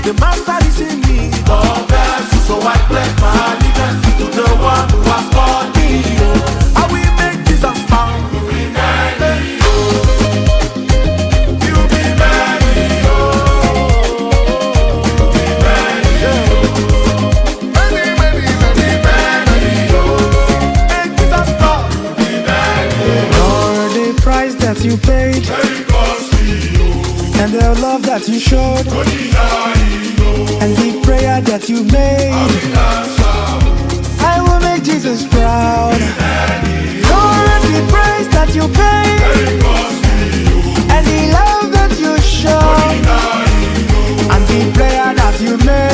The master is in me. God bless you, so I pledge my allegiance to the one who has called me. I will make Jesus smile. You be many, you be many, you be many, make Jesus proud. You be many. Lord, the price that you paid and the love that you showed and the prayer that you made, I will make Jesus proud. Lord, the price that you paid and the love that you showed and the prayer that you made,